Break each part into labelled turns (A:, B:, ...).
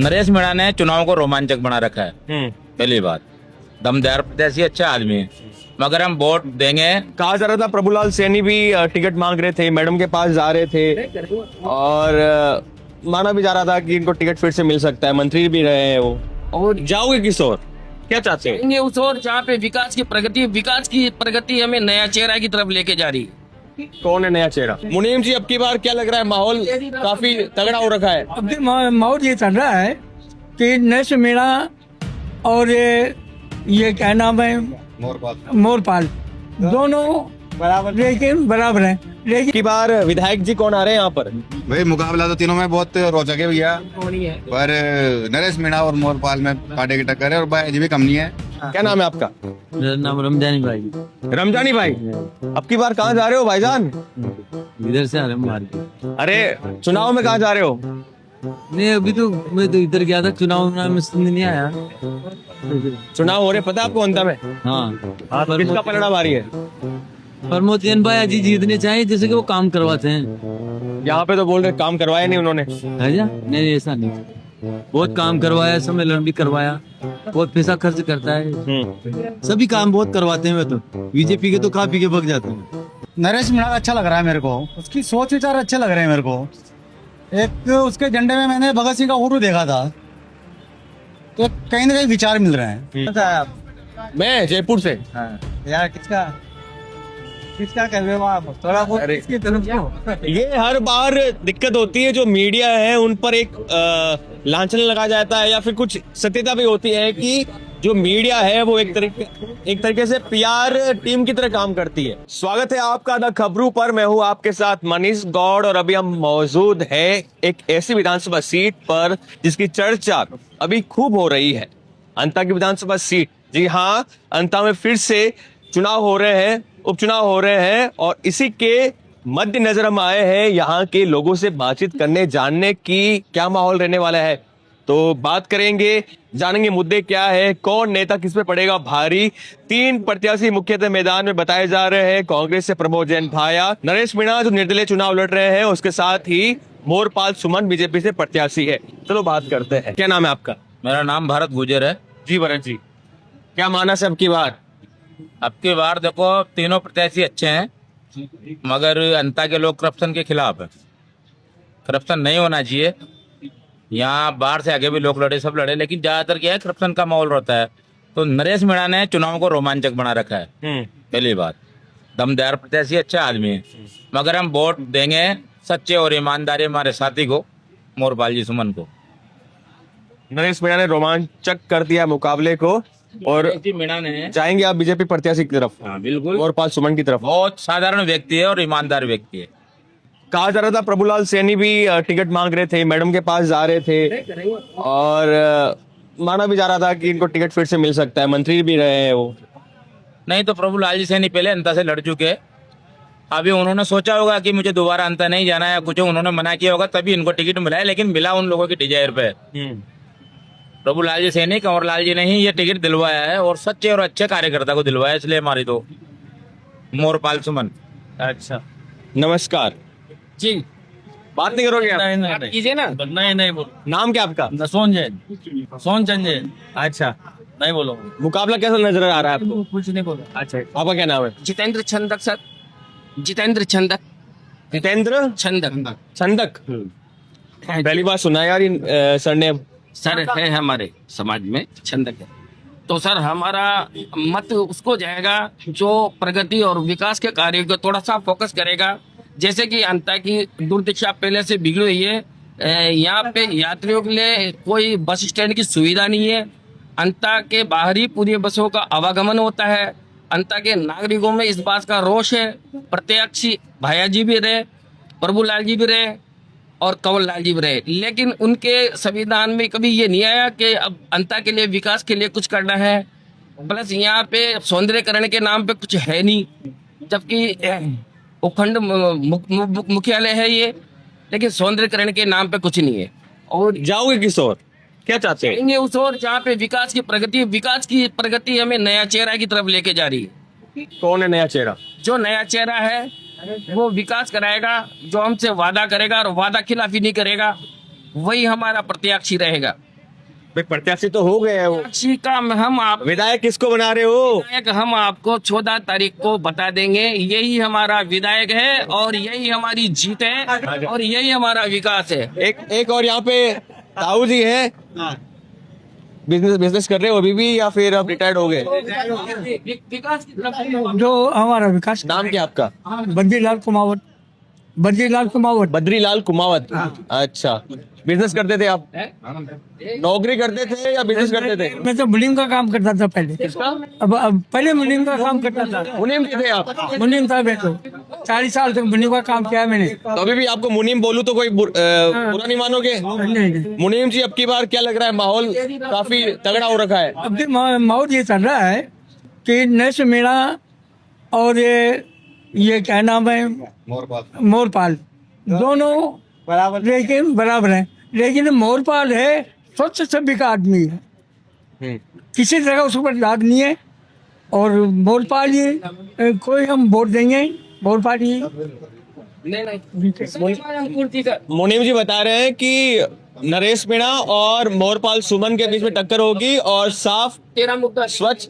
A: नरेश मीणा ने चुनाव को रोमांचक बना रखा है। पहली बात, दमदार प्रत्याशी, अच्छा आदमी है, मगर हम वोट देंगे।
B: कहा जा रहा था प्रभुलाल सैनी भी टिकट मांग रहे थे, मैडम के पास जा रहे थे और माना भी जा रहा था कि इनको टिकट फिर से मिल सकता है, मंत्री भी रहे हैं वो। और जाओगे किस ओर, क्या चाहते हैं?
C: जाएंगे उस ओर जहाँ पे विकास की प्रगति हमें नया चेहरा की तरफ लेके जा रही है।
B: कौन है नया चेहरा? मुनीम जी, अब की बार क्या लग रहा है, माहौल काफी तगड़ा हो रखा है?
D: अब माहौल ये चल रहा है कि नरेश मीणा और ये क्या नाम है, मोरपाल, दोनों बराबर, लेकिन बराबर है। लेकिन
B: की बार विधायक जी कौन आ रहे हैं यहाँ पर?
E: भाई मुकाबला तो तीनों में बहुत रोचक है भैया, पर नरेश मीणा और मोरपाल में कांटे की टक्कर है और भाई भी कम नहीं है।
B: क्या नाम है आपका?
F: मेरा नाम रमजानी भाई।
B: रमजानी भाई, अब की बार कहाँ जा रहे हो भाईजान?
F: इधर से आ रहे हैं मार्केट।
B: अरे चुनाव में कहाँ जा रहे हो?
F: नहीं, अभी तो मैं तो इधर गया था, चुनाव में नहीं आया।
B: चुनाव हो रहे, पता है आपको अंत में?
F: हाँ,
B: किसका पलड़ा भारी है?
F: प्रमोद जैन भाई अजी जीतने चाहिए, जैसे कि वो काम करवाते हैं।
B: यहाँ पे तो बोल रहे काम करवाया नहीं उन्होंने।
F: है जा? नहीं, ऐसा नहीं, बहुत काम करवाया, सम्मेलन भी करवाया, बहुत पैसा खर्च करता है, सभी काम बहुत करवाते हैं। मैं तो बीजेपी के तो खा पी के भग जाते हैं।
G: नरेश मीणा अच्छा लग रहा है मेरे को, उसकी सोच विचार अच्छे लग रहे हैं मेरे को। एक उसके झंडे में मैंने भगत सिंह का फोटो देखा था, तो कहीं ना कहीं विचार मिल रहे हैं।
B: मैं जयपुर से।
G: यार किसका कर रहे हो आप? थोड़ा बहुत इसकी तरफ को।
B: ये हर बार दिक्कत होती है, जो मीडिया है उन पर एक लांछन लगाया जाता है या फिर कुछ सत्यता भी होती है कि जो मीडिया है वो एक तरीके से पीआर टीम की तरह काम करती है। स्वागत है आपका द खबरों पर, मैं हूं आपके साथ मनीष गौड़ और अभी हम मौजूद है एक ऐसी विधानसभा सीट पर जिसकी चर्चा अभी खूब हो रही है, अंता की विधानसभा सीट। जी हाँ, अंता में फिर से चुनाव हो रहे हैं, उपचुनाव हो रहे हैं और इसी के मद्देनजर हम आए हैं यहाँ के लोगों से बातचीत करने, जानने की क्या माहौल रहने वाला है। तो बात करेंगे, जानेंगे मुद्दे क्या है, कौन नेता किस पे पड़ेगा भारी। 3 प्रत्याशी मुख्यतः मैदान में बताए जा रहे हैं। कांग्रेस से प्रमोद जैन भाया, नरेश मीणा जो निर्दलीय चुनाव लड़ रहे हैं, उसके साथ ही मोरपाल सुमन बीजेपी से प्रत्याशी है। चलो बात करते हैं। क्या नाम है आपका?
A: मेरा नाम भारत गुजर है।
B: जी भरत जी, क्या माना से अब की बार?
A: अब की बार देखो, तीनों प्रत्याशी अच्छे हैं, मगर अंता के लोग करप्शन के खिलाफ है। करप्शन नहीं होना चाहिए। यहाँ बाहर से आगे भी लोग लड़े, सब लड़े, लेकिन ज्यादातर क्या है, करप्शन का माहौल रहता है। तो नरेश मीणा ने चुनाव को रोमांचक बना रखा है। पहली बात, दमदार प्रत्याशी, अच्छा आदमी है, मगर हम वोट देंगे सच्चे और ईमानदारी हमारे साथी को, मोरपाल जी सुमन को।
B: नरेश मीणा ने रोमांचक कर दिया मुकाबले को और
A: मीणा ने
B: जाएंगे आप बीजेपी प्रत्याशी की तरफ?
A: हाँ बिल्कुल,
B: मोरपाल सुमन की तरफ।
A: बहुत साधारण व्यक्ति है और ईमानदार व्यक्ति है।
B: कहा जा रहा था प्रभुलाल सैनी भी टिकट मांग रहे थे, मैडम के पास जा रहे थे और माना भी जा रहा था कि इनको टिकट फिर से मिल सकता है, मंत्री भी रहे हैं वो।
A: नहीं तो प्रभुलाल जी सैनी पहले अंता से लड़ चुके, अभी उन्होंने सोचा होगा कि मुझे दोबारा अंता नहीं जाना है, कुछ उन्होंने मना किया होगा, तभी इनको टिकट मिला है, लेकिन मिला उन लोगों की डिजायर पे। प्रभुलाल जी सैनी, कंवरलाल जी ने ही ये टिकट दिलवाया है और सच्चे और अच्छे कार्यकर्ता को दिलवाया, इसलिए हमारी तो मोरपाल सुमन।
B: अच्छा, नमस्कार
C: जी,
B: बात नहीं करोगे आप?
C: बात कीजिए ना।
F: नहीं बोलो।
B: नाम क्या आपका?
F: सोन जैन, सोन चंद जैन।
B: अच्छा,
F: नहीं बोलो,
B: मुकाबला कैसा नजर आ रहा है आपको?
F: कुछ नहीं बोलो।
B: अच्छा, आपका क्या नाम है?
C: जितेंद्र छंदक सर, जितेंद्र छंदक।
B: जितेंद्र
C: छंदक
B: छंदक। पहली बार सुना यार ये सरनेम।
C: सर है हमारे समाज में, छंदक है। तो सर हमारा मत उसको जाएगा जो प्रगति और विकास के कार्य को थोड़ा सा फोकस करेगा। जैसे कि अंता की दुर्दशा पहले से बिगड़ी हुई है, यहाँ पे यात्रियों के लिए कोई बस स्टैंड की सुविधा नहीं है। अंता के बाहर ही पूरी बसों का आवागमन होता है। अंता के नागरिकों में इस बात का रोष है। प्रत्याशी भाया जी भी रहे, प्रभुलाल जी भी रहे और कंवरलाल जी भी रहे, लेकिन उनके संविधान में कभी ये नहीं आया कि अब अंता के लिए, विकास के लिए कुछ करना है। प्लस यहाँ पे सौंदर्यकरण के नाम पे कुछ है नहीं, जबकि उपखंड मुख्यालय है ये, लेकिन सौंदर्यकरण के नाम पे कुछ नहीं है। और
B: जाओगे किस ओर, क्या चाहते हैं?
C: जाएंगे उस ओर जहाँ पे विकास की प्रगति हमें नया चेहरा की तरफ लेके जा रही है।
B: कौन है नया चेहरा?
C: जो नया चेहरा है वो विकास कराएगा, जो हमसे वादा करेगा और वादा खिलाफी नहीं करेगा, वही हमारा प्रत्याशी रहेगा।
B: भाई प्रत्याशी तो हो गए हैं वो,
C: अच्छी का हम आप
B: विधायक किसको बना रहे हो?
C: विधायक हम आपको 14 तारीख को बता देंगे। यही हमारा विधायक है और यही हमारी जीत है और यही हमारा विकास है।
B: एक और यहाँ पे ताऊ जी है, बिजनेस कर रहे हो अभी भी या फिर अब रिटायर्ड हो गए?
C: विकास की तरफ
D: जो हमारा विकास
B: नाम क्या आपका?
D: बद्रीलाल कुमावत, बद्रीलाल कुमावत।
B: बद्रीलाल कुमावत। अच्छा, बिजनेस करते थे आप? नौकरी करते थे या बिजनेस करते थे?
D: मैं तो मुनीम का काम करता था पहले। अब पहले मुनीम का काम करता था।
B: मुनीम के थे आप?
D: मुनीम था मैं तो 40 साल तक मुनीम का काम किया मैंने।
B: तो अभी भी आपको मुनीम बोलूं तो कोई बुरा नहीं मानोगे?
D: नहीं,
B: मुनीम जी, अब की बार क्या लग रहा है, माहौल काफी तगड़ा हो रखा है?
D: अब भी माहौल ये चल रहा है कि नरेश मीणा और ये क्या नाम है, मोरपाल, दोनों लेकिन बराबर है। लेकिन मोरपाल है स्वच्छ सभ्य का आदमी है, किसी तरह उसके ऊपर दाग नहीं है। और मोरपाल ये कोई हम वोट देंगे मोरपाल ये।
B: मुनीम जी बता रहे हैं कि नरेश मीणा और मोरपाल सुमन के बीच में टक्कर होगी और साफ
C: तेरा मुद्दा
B: स्वच्छ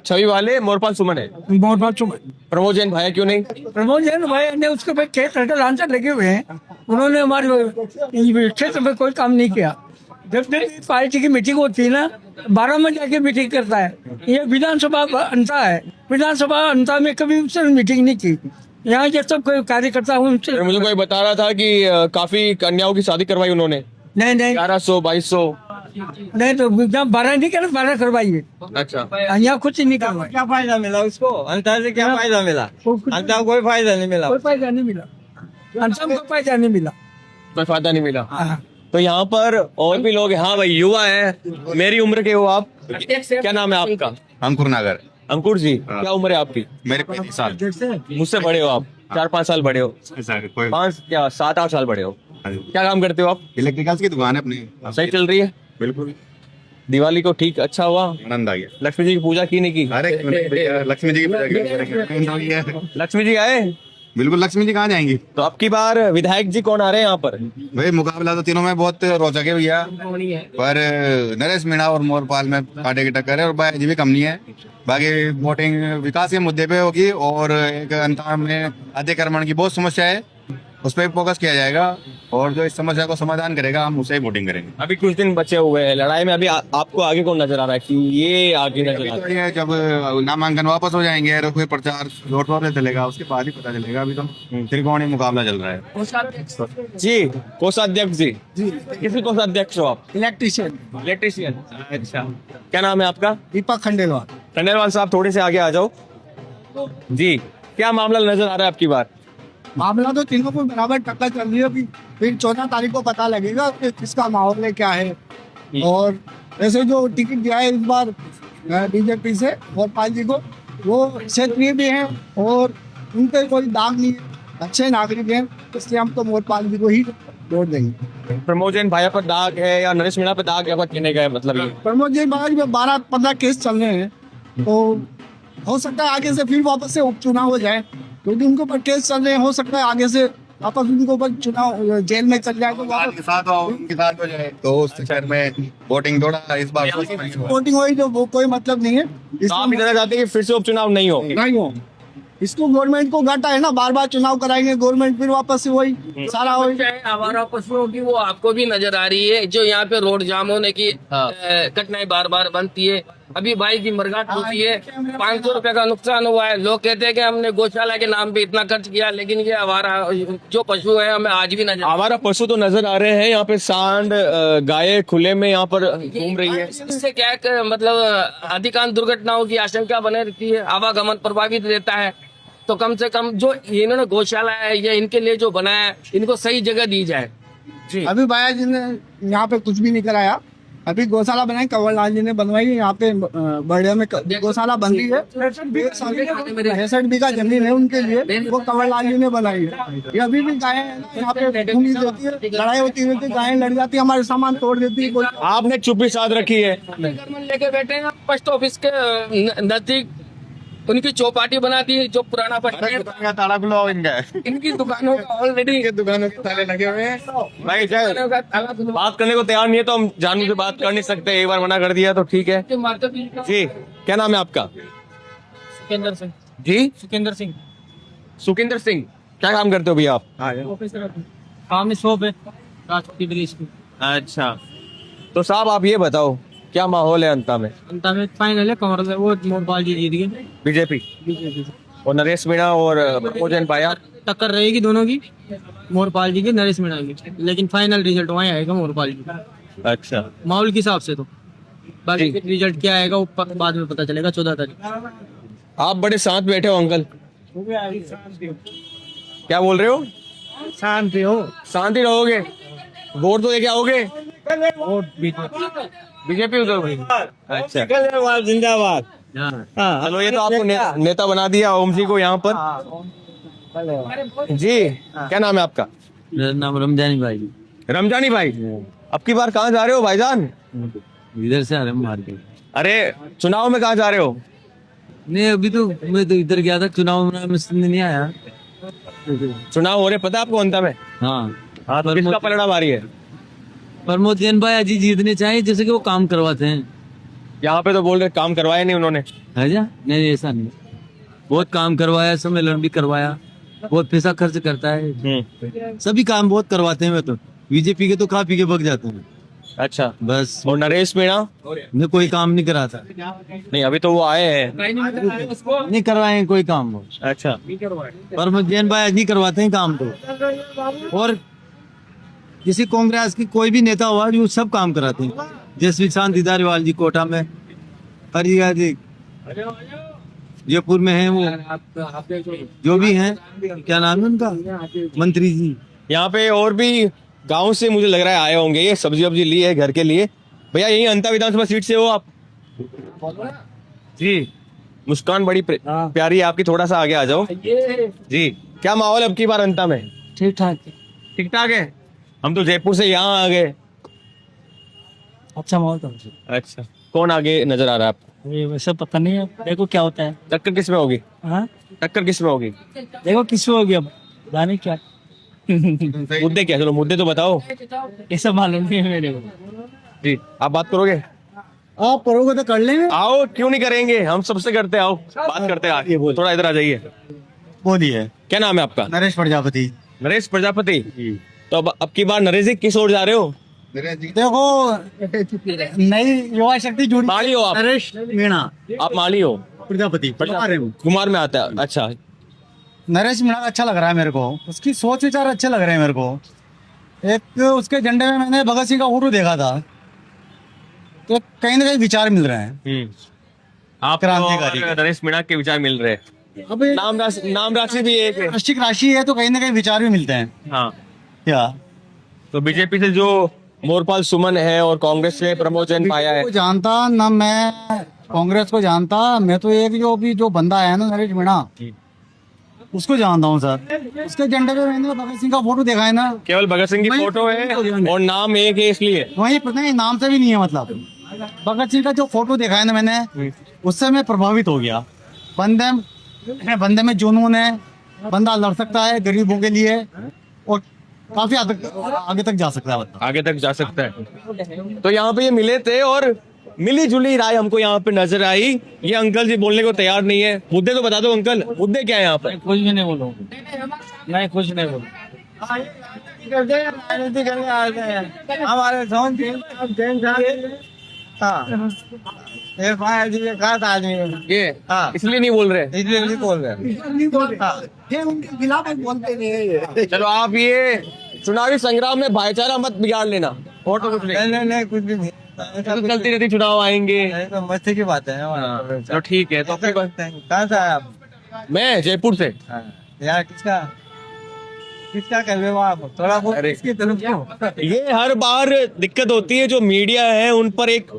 B: छवि वाले मोरपाल सुमन है।
D: मोरपाल चुमन,
B: प्रमोद जैन भाई क्यों नहीं?
D: प्रमोद जैन भाई ने उसके पे क्षेत्र का लांछन लगे हुए हैं। उन्होंने हमारे क्षेत्र में कोई काम नहीं किया। जब भी पार्टी की मीटिंग होती है ना, 12 में जाके मीटिंग करता है। ये विधानसभा अंता है, विधानसभा अंता में कभी उसने मीटिंग नहीं की। यहाँ के सब कोई कार्यकर्ता उनसे
B: मुझे कोई बता रहा था कि काफी कन्याओं की शादी करवाई उन्होंने,
D: नहीं
B: 1100 2200।
D: नहीं, तो जहाँ 12 नहीं करे 12 करवाइए।
B: अच्छा,
D: यहाँ कुछ नहीं करवाई।
G: क्या फायदा मिला उसको? अंतर से क्या फायदा मिला? अंतर कोई फायदा नहीं मिला।
D: कोई फायदा नहीं मिला, अंतम को फायदा नहीं मिला।
B: कोई फायदा नहीं मिला।
D: हाँ।
B: तो यहाँ पर और भी लोग हैं। हाँ भाई, युवा है, मेरी उम्र के हो आप। क्या नाम है आपका?
E: अंकुर नागर।
B: अंकुर जी, क्या उम्र है आपकी?
E: मेरे 35 साल।
B: मुझसे बड़े हो आप, 4-5 साल बड़े हो।
E: कोई
B: 5 क्या 7-8 साल बड़े हो। क्या काम करते हो आप?
E: इलेक्ट्रिकल्स की दुकान है अपनी।
B: सही चल रही है?
E: बिल्कुल,
B: दिवाली को ठीक अच्छा हुआ?
E: आनंद आ गया।
B: लक्ष्मी जी की पूजा की नहीं की?
E: अरे भैया, लक्ष्मी जी की पूजा करेंगे।
B: लक्ष्मी जी आए?
E: बिल्कुल, लक्ष्मी जी कहाँ जाएंगी?
B: तो अब की बार विधायक जी कौन आ रहे हैं यहाँ पर?
E: भाई मुकाबला तो तीनों में बहुत रोचक है भैया, पर नरेश मीणा और मोरपाल में कांटे की टक्कर है और बाय जी भी कम नहीं है। बाकी वोटिंग विकास के मुद्दे पे होगी और एक अंतर में अतिक्रमण की बहुत समस्या है, उस पर फोकस किया जाएगा और जो इस समस्या को समाधान करेगा हम उसे ही वोटिंग करेंगे।
B: अभी कुछ दिन बचे हुए हैं लड़ाई में, अभी आपको आगे कौन नजर आ रहा है कि ये आगे नजर आ रहा है?
E: ये जब नामांकन वापस हो जाएंगे और फिर प्रचार जोर शोर से चलेगा, उसके बाद ही पता चलेगा। अभी तो त्रिकोणीय मुकाबला चल रहा है।
B: जी, कोषाध्यक्ष जी, किसी कोषाध्यक्ष हो आप?
G: Electrician
B: electrician. अच्छा, क्या नाम है आपका?
G: दीपक खंडेलवाल।
B: खंडेलवाल साहब, थोड़े से आगे आ जाओ जी। क्या मामला नजर आ रहा है आपकी बार?
G: मामला तो तीनों को बराबर टक्कर चल रही है। फिर 14 तारीख को पता लगेगा कि किसका माहौल है, क्या है। और वैसे जो टिकट दिया है इस बार बीजेपी से मोरपाल जी को, वो क्षेत्रीय भी हैं और उनके कोई दाग नहीं है, अच्छे नागरिक हैं, इसलिए हम तो मोरपाल जी को ही वोट देंगे।
B: प्रमोद जैन भाई पर दाग है या नरेश मीणा पर दाग है, कहने का मतलब ये?
G: प्रमोद जी बाग में 12-15 केस चल रहे हैं, तो हो सकता है आगे से फिर वापस से उपचुनाव हो जाए, क्योंकि उनके ऊपर केस चल रहे हैं। हो सकता है आगे से वापस उनके ऊपर चुनाव जेल में चल जाए तो वापस
E: उनके साथ हो जाए, तो उस चक्कर में वोटिंग थोड़ा इस बार
G: वोटिंग हुई तो वो कोई मतलब नहीं है।
B: तो आप इतना चाहते हैं कि फिर से उपचुनाव नहीं हो?
G: नहीं हो, इसको गवर्नमेंट को घाटा है ना, बार बार चुनाव कराएंगे गवर्नमेंट, फिर वापस से वही सारा वही।
C: आवारा पशुओं की वो आपको भी नजर आ रही है, जो यहाँ पे रोड जाम होने की घटनाएं बार बार बनती है। अभी भाई की मरघाट होती है, 500 रुपए का नुकसान हुआ है। लोग कहते हैं कि हमने गौशाला के नाम पे इतना खर्च किया, लेकिन ये आवारा जो पशु है हमें आज भी नजर
B: आवारा पशु तो नजर आ रहे हैं। यहाँ पे सांड गाय खुले में यहाँ पर घूम रही है।
C: इससे क्या है कि मतलब अधिकांश दुर्घटनाओं की आशंका बने रहती है, आवागमन प्रभावित रहता है। तो कम से कम जो इन्होंने गौशाला है या इनके लिए जो बनाया है, इनको सही जगह दी जाए।
G: अभी भैया जी ने यहाँ पे कुछ भी नहीं कराया, अभी गौशाला बनाई कंवरलाल जी ने बनवाई है। यहाँ पे बड़े में गौशाला बन रही है, 63 बीघा जमीन है उनके लिए, वो कंवरलाल जी ने बनाई है। ये अभी भी गायें यहाँ पे घूमी देती है, लड़ाई होती रहती है, गायें लड़ जाती है, हमारे सामान तोड़ देती है। कोई
B: आपने चुप्पी साध रखी है।
C: लेके बैठे हैं पोस्ट ऑफिस के नजदीक, उनकी चौपाटी बना दी जो पुराना पट्टी
E: का ताला खुला हो इनका
C: इनकी दुकानों का ऑलरेडी
E: दुकानों के ताले लगे हुए हैं
B: भाई चाहे
C: दुकानों का ताला खुला
B: बात करने को तैयार नहीं है तो हम जानू से बात कर नहीं सकते, एक बार मना कर दिया तो ठीक है।
C: के मार्केट
B: जी क्या नाम है आपका?
C: सुखेंद्र सिंह
B: जी
C: सुखेंद्र सिंह
B: सुखिंदर सिंह, क्या काम करते हो भैया आप?
C: काम में शॉप है राष्ट्रपति ब्रिज की।
B: अच्छा, तो साहब आप ये बताओ क्या माहौल है अंता में?
C: अंत में फाइनल है कमर से वो मोरपाल जी जीत गए
B: बीजेपी और नरेश मीणा और प्रमोद पाया,
C: टक्कर रहेगी दोनों की, मोरपाल जी की नरेश मीणा की, लेकिन फाइनल रिजल्ट वहाँ आएगा मोरपाल जी का।
B: अच्छा
C: माहौल के हिसाब से तो बाकी रिजल्ट क्या आएगा वो बाद में पता चलेगा 14 तारीख।
B: आप बड़े साथ बैठे हो अंकल, क्या बोल रहे हो?
D: शांति हो
B: शांति रहोगे, वोट तो लेके आओगे?
D: वोट
B: बीजेपी उधर भाई। अच्छा
D: जिंदाबाद।
B: चलो ये तो आपको नेता बना दिया ओम जी को यहाँ पर। जी क्या नाम है आपका?
F: मेरा नाम रमजानी भाई।
B: रमजानी भाई, अब की बार कहाँ जा रहे हो भाईजान?
F: इधर से आ रहे हैं मार्केट।
B: अरे चुनाव में कहाँ जा रहे हो?
F: नहीं अभी तो मैं तो इधर गया था, चुनाव में नहीं आया।
B: चुनाव हो रहे पता है आपको अंता में?
F: हाँ
B: तो किसका पलड़ा भारी है?
F: प्रमोद भाई अजी जीतने चाहिए, जैसे कि वो काम करवाते हैं।
B: यहाँ पे तो बोल रहे काम करवाया नहीं उन्होंने।
F: है जा? नहीं ऐसा नहीं, बहुत काम करवाया, सम्मेलन भी करवाया, बहुत पैसा खर्च करता है, सभी काम बहुत करवाते हैं। मैं तो बीजेपी के तो खा पी के भग जाते हैं।
B: अच्छा,
F: बस
B: और नरेश मीणा
F: ने कोई काम नहीं कराता,
B: नहीं अभी तो वो आए हैं।
F: नहीं करवाए कोई काम वो।
B: अच्छा,
F: प्रमोद भाई आज नहीं करवाते हैं काम तो। और किसी कांग्रेस की कोई भी नेता हुआ जो सब काम कराते हैं, जैसे शांति धारीवाल जी कोटा में, हरिया जी जयपुर में है, वो जो भी हैं, क्या नाम है उनका, मंत्री जी।
B: यहाँ पे और भी गांव से मुझे लग रहा है आए होंगे, ये सब्जी वब्जी ली है घर के लिए। भैया यही अंता विधानसभा सीट से हो आप? जी, मुस्कान बड़ी प्यारी है आपकी, थोड़ा सा आगे आ जाओ। जी क्या माहौल है अब की बार अंता में?
D: ठीक ठाक
B: ठीक ठाक है, हम तो जयपुर से यहाँ आ गए।
D: अच्छा माहौल तो।
B: अच्छा, कौन आगे नजर आ रहा है आपको?
D: ये वैसे पता नहीं है, देखो क्या होता है।
B: टक्कर किस में होगी?
D: हाँ
B: टक्कर किस में होगी?
D: देखो किस होगी अब जाने क्या।
B: मुद्दे क्या, चलो मुद्दे तो बताओ।
D: ये सब मालूम नहीं है मेरे को।
B: जी आप बात करोगे?
G: आप करोगे तो कर लेंगे।
B: आओ, क्यों नहीं करेंगे, हम सबसे करते हैं, आओ बात करते हैं आगे। थोड़ा इधर आ जाइए।
G: बोलिए।
B: क्या नाम है आपका?
G: नरेश प्रजापति।
B: नरेश प्रजापति, तो अब की बार नरेश जी किस ओर जा रहे हो?
G: देखो नई युवा शक्ति जुड़ी।
B: माली हो आप?
G: नरेश मीणा
B: आप माली हो?
G: प्रजापति
B: कुमार में आता है। अच्छा,
G: नरेश मीणा अच्छा लग रहा है मेरे को, उसकी सोच विचार अच्छे लग रहे हैं मेरे को। एक उसके झंडे में मैंने भगत सिंह का फोटो देखा था, तो कहीं ना कहीं विचार मिल रहे हैं।
B: आप
G: क्रांतिकारी
B: नरेश मीणा के विचार मिल रहे हैं।
G: अब
B: नाम राशि भी एक है।
G: वृश्चिक राशि है तो कहीं ना कहीं विचार भी मिलते हैं।
B: हाँ,
G: क्या
B: तो बीजेपी से जो मोरपाल सुमन है और कांग्रेस से प्रमोद पाया है।
G: को जानता ना, मैं कांग्रेस को जानता, मैं तो एक जो बंदा है ना नरेश मीणा, उसको जानता हूँ सर। उसके झंडे पे मैंने भगत सिंह का फोटो देखा है ना।
B: केवल भगत सिंह की फोटो है और नाम एक है इसलिए?
G: वही पता नहीं, नाम से भी नहीं है, मतलब भगत सिंह का जो फोटो देखा है ना मैंने, उससे मैं प्रभावित हो गया। बंदे में जुनून है, बंदा लड़ सकता है गरीबों के लिए और काफी आगे तक जा सकता है, मतलब
B: आगे तक जा सकता है। तो यहाँ पे ये मिले थे और मिली जुली राय हमको यहाँ पे नजर आई। ये अंकल जी बोलने को तैयार नहीं है। मुद्दे तो बता दो अंकल, मुद्दे क्या है यहाँ पे?
D: कुछ भी नहीं बोलो, नहीं कुछ नहीं बोलो। हमारे आदमी
B: ये इसलिए नहीं बोल रहे,
D: इसलिए नहीं बोल रहे।
G: उनके खिलाफ बोलते नहीं।
B: चलो आप ये चुनावी संग्राम में भाईचारा मत बिगाड़ लेना, और तो कुछ नहीं।
D: नहीं कुछ भी नहीं,
B: चलती रहती चुनाव आएंगे।
D: तो मस्ती की बात है।
B: चलो ठीक है। तो
D: कहाँ से आए आप?
B: मैं जयपुर से।
D: यार किसका कर रहे हो आप? थोड़ा बहुत
B: अरे
D: इसकी तरफ क्यों?
B: ये हर बार दिक्कत होती है, जो मीडिया है उन पर एक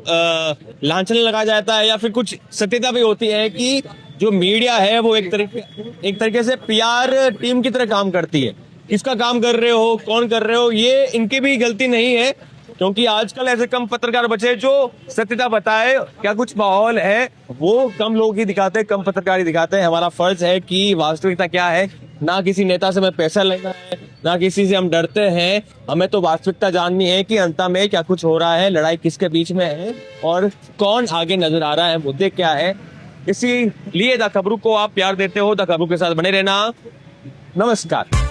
B: लांछन लगाया जाता है या फिर कुछ सत्यता भी होती है कि जो मीडिया है वो एक तरीके से पीआर टीम की तरह काम करती है। किसका काम कर रहे हो, कौन कर रहे हो, ये इनकी भी गलती नहीं है। क्योंकि आजकल ऐसे कम पत्रकार बचे जो सत्यता बताए क्या कुछ माहौल है, वो कम लोग ही दिखाते हैं, कम पत्रकार ही दिखाते हैं। हमारा फर्ज है कि वास्तविकता क्या है, ना किसी नेता से हमें पैसा लेना है, ना किसी से हम डरते हैं, हमें तो वास्तविकता जाननी है कि अंत में क्या कुछ हो रहा है, लड़ाई किसके बीच में है और कौन आगे नजर आ रहा है, मुद्दे क्या है। इसीलिए द खबरू को आप प्यार देते हो, द खबरू के साथ बने रहना। नमस्कार।